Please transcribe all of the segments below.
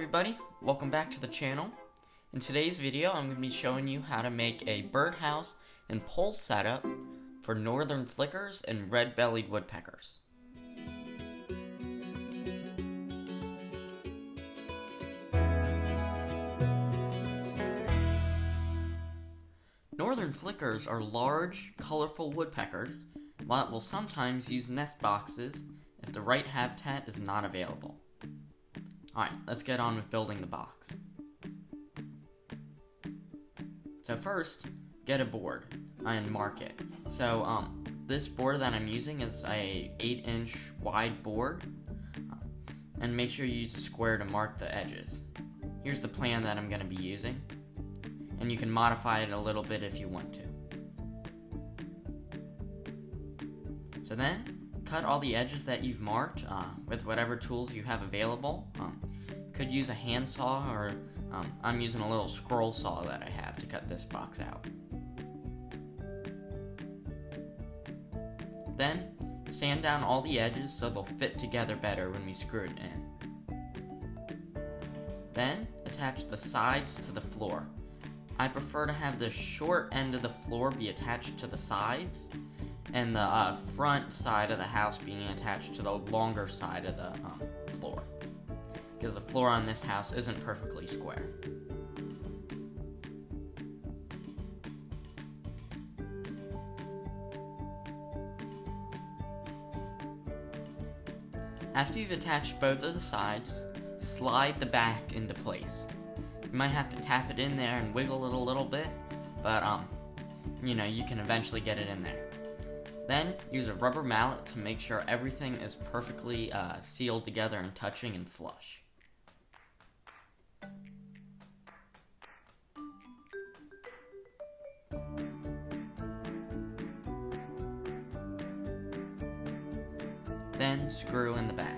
everybody, welcome back to the channel. In today's video I'm going to be showing you how to make a birdhouse and pole setup for northern flickers and red-bellied woodpeckers. Northern flickers are large, colorful woodpeckers that will sometimes use nest boxes if the right habitat is not available. Alright, let's get on with building the box. So first, get a board and mark it. So this board that I'm using is a 8-inch wide board, and make sure you use a square to mark the edges. Here's the plan that I'm going to be using, and you can modify it a little bit if you want to. So then, cut all the edges that you've marked with whatever tools you have available. Could use a handsaw, or I'm using a little scroll saw that I have to cut this box out. Then, sand down all the edges so they'll fit together better when we screw it in. Then, attach the sides to the floor. I prefer to have the short end of the floor be attached to the sides, and the front side of the house being attached to the longer side of the floor, because the floor on this house isn't perfectly square. After you've attached both of the sides, slide the back into place. You might have to tap it in there and wiggle it a little bit, but you can eventually get it in there. Then, use a rubber mallet to make sure everything is perfectly sealed together and touching and flush. Then, screw in the back.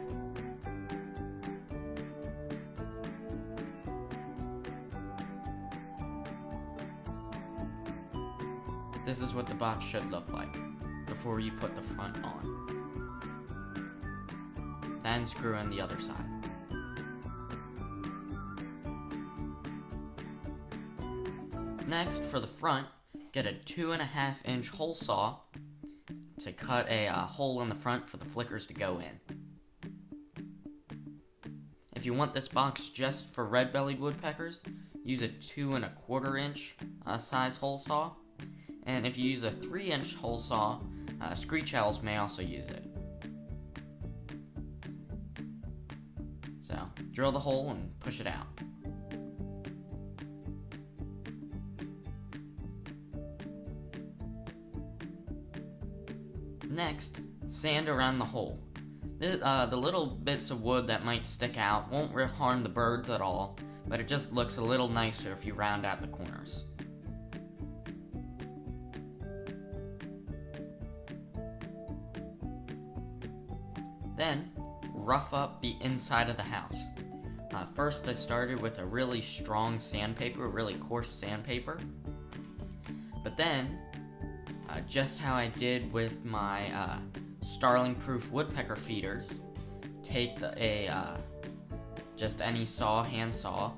This is what the box should look like before you put the front on. Then screw in the other side. Next, for the front, get a 2.5-inch hole saw to cut a hole in the front for the flickers to go in. If you want this box just for red-bellied woodpeckers, use a 2.25-inch size hole saw. And if you use a 3-inch hole saw, screech owls may also use it. So, drill the hole and push it out. Next, sand around the hole. The little bits of wood that might stick out won't harm the birds at all, but it just looks a little nicer if you round out the corners. Then, rough up the inside of the house. First I started with a really strong sandpaper, really coarse sandpaper. But then, just how I did with my starling-proof woodpecker feeders, take just any saw, hand saw,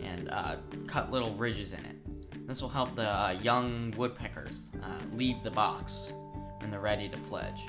and cut little ridges in it. This will help the young woodpeckers leave the box when they're ready to fledge.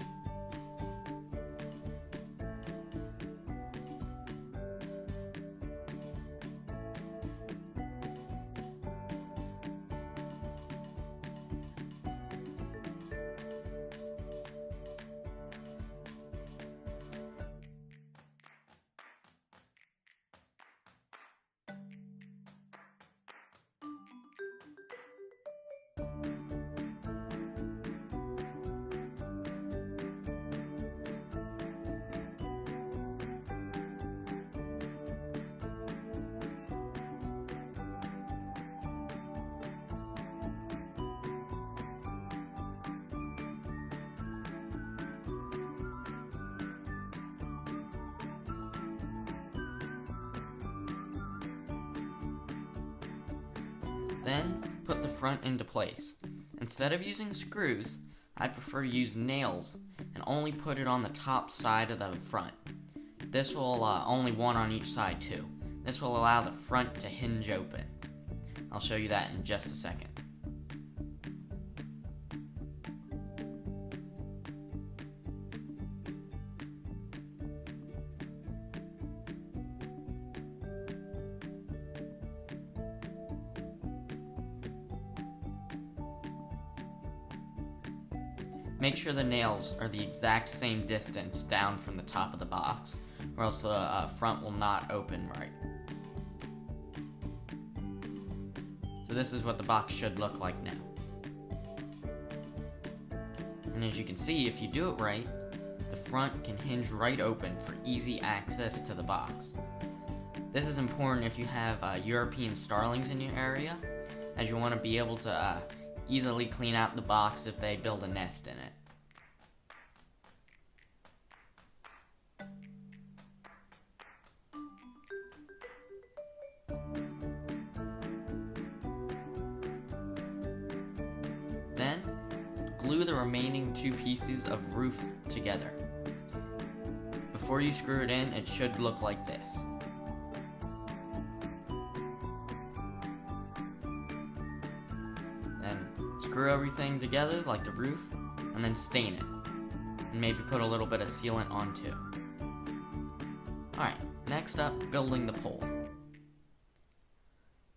Then, put the front into place. Instead of using screws, I prefer to use nails and only put it on the top side of the front. This will only one on each side too. This will allow the front to hinge open. I'll show you that in just a second. Make sure the nails are the exact same distance down from the top of the box, or else the front will not open right. So this is what the box should look like now. And as you can see, if you do it right, the front can hinge right open for easy access to the box. This is important if you have European starlings in your area, as you want to be able to easily clean out the box if they build a nest in it. Then, glue the remaining two pieces of roof together. Before you screw it in, it should look like this. Screw everything together like the roof, and then stain it, and maybe put a little bit of sealant on too. Alright, next up, building the pole.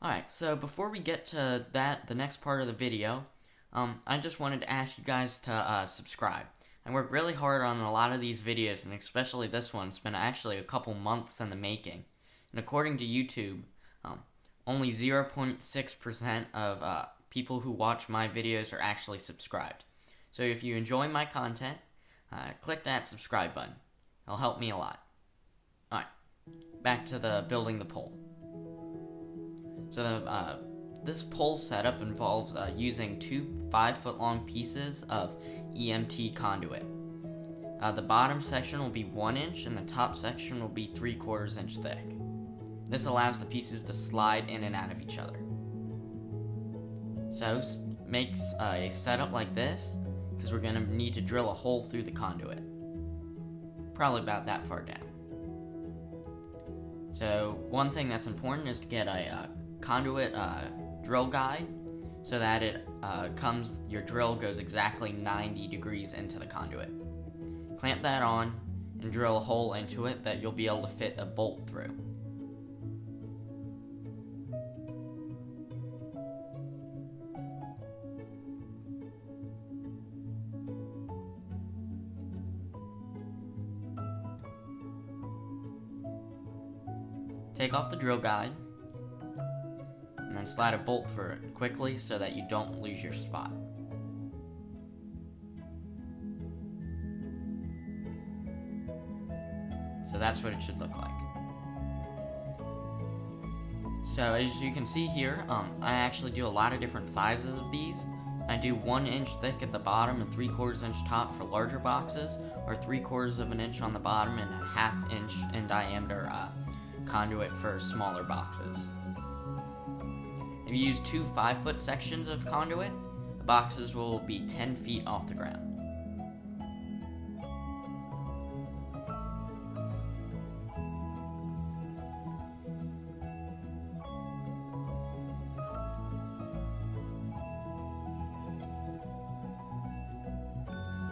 Alright, so before we get to that, the next part of the video, I just wanted to ask you guys to subscribe. I worked really hard on a lot of these videos, and especially this one. It's been actually a couple months in the making. And according to YouTube, only 0.6% of people who watch my videos are actually subscribed. So if you enjoy my content, click that subscribe button. It'll help me a lot. Alright, back to the building the pole. So this pole setup involves using two 5-foot-long pieces of Emt conduit. The bottom section will be 1 inch and the top section will be 3/4 inch thick. This allows the pieces to slide in and out of each other. So makes a setup like this, because we're going to need to drill a hole through the conduit. Probably about that far down. So one thing that's important is to get a conduit drill guide, so that your drill goes exactly 90 degrees into the conduit. Clamp that on and drill a hole into it that you'll be able to fit a bolt through. Take off the drill guide, and then slide a bolt through it quickly so that you don't lose your spot. So that's what it should look like. So as you can see here, I actually do a lot of different sizes of these. I do 1 inch thick at the bottom and 3/4 inch top for larger boxes, or 3/4 inch on the bottom and a 1/2 inch in diameter conduit for smaller boxes. If you use two 5-foot sections of conduit, the boxes will be 10 feet off the ground.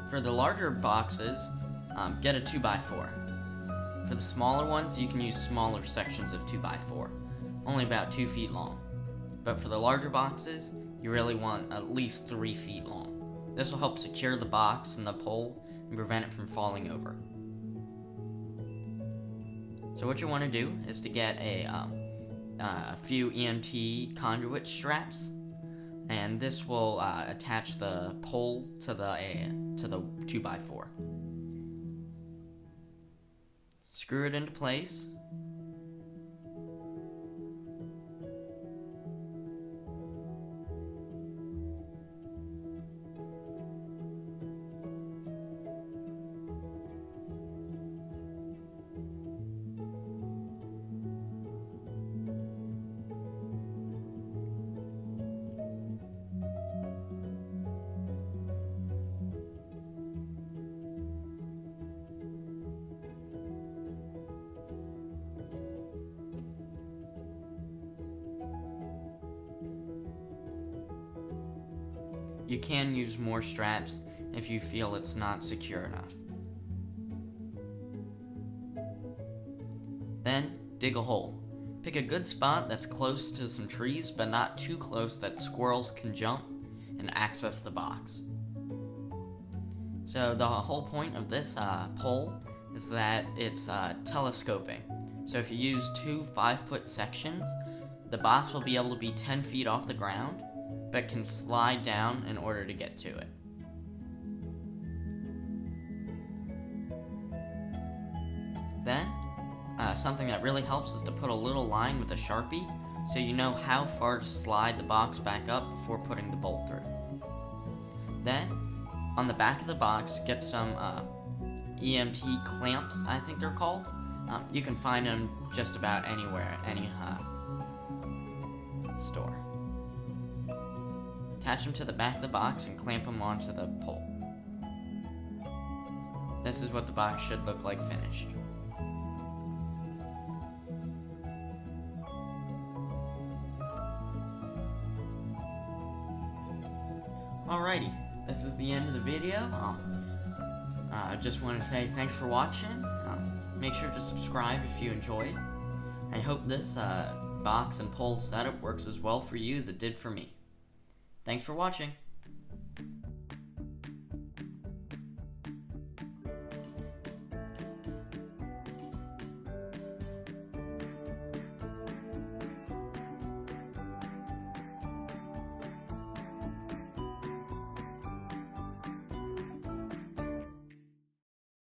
For the larger boxes, get a 2x4. For the smaller ones, you can use smaller sections of 2x4, only about 2 feet long. But for the larger boxes, you really want at least 3 feet long. This will help secure the box and the pole and prevent it from falling over. So what you want to do is to get a few Emt conduit straps, and this will attach the pole to the 2x4. Screw it into place. you can use more straps if you feel it's not secure enough. Then, dig a hole. Pick a good spot that's close to some trees, but not too close that squirrels can jump and access the box. So the whole point of this pole is that it's telescoping. So if you use two 5-foot sections, the box will be able to be 10 feet off the ground, but can slide down in order to get to it. Then, something that really helps is to put a little line with a Sharpie so you know how far to slide the box back up before putting the bolt through. Then, on the back of the box, get some Emt Clamps, I think they're called. You can find them just about anywhere, any store. Attach them to the back of the box and clamp them onto the pole. This is what the box should look like finished. Alrighty, this is the end of the video. I just want to say thanks for watching. Make sure to subscribe if you enjoyed. I hope this box and pole setup works as well for you as it did for me. Thanks for watching.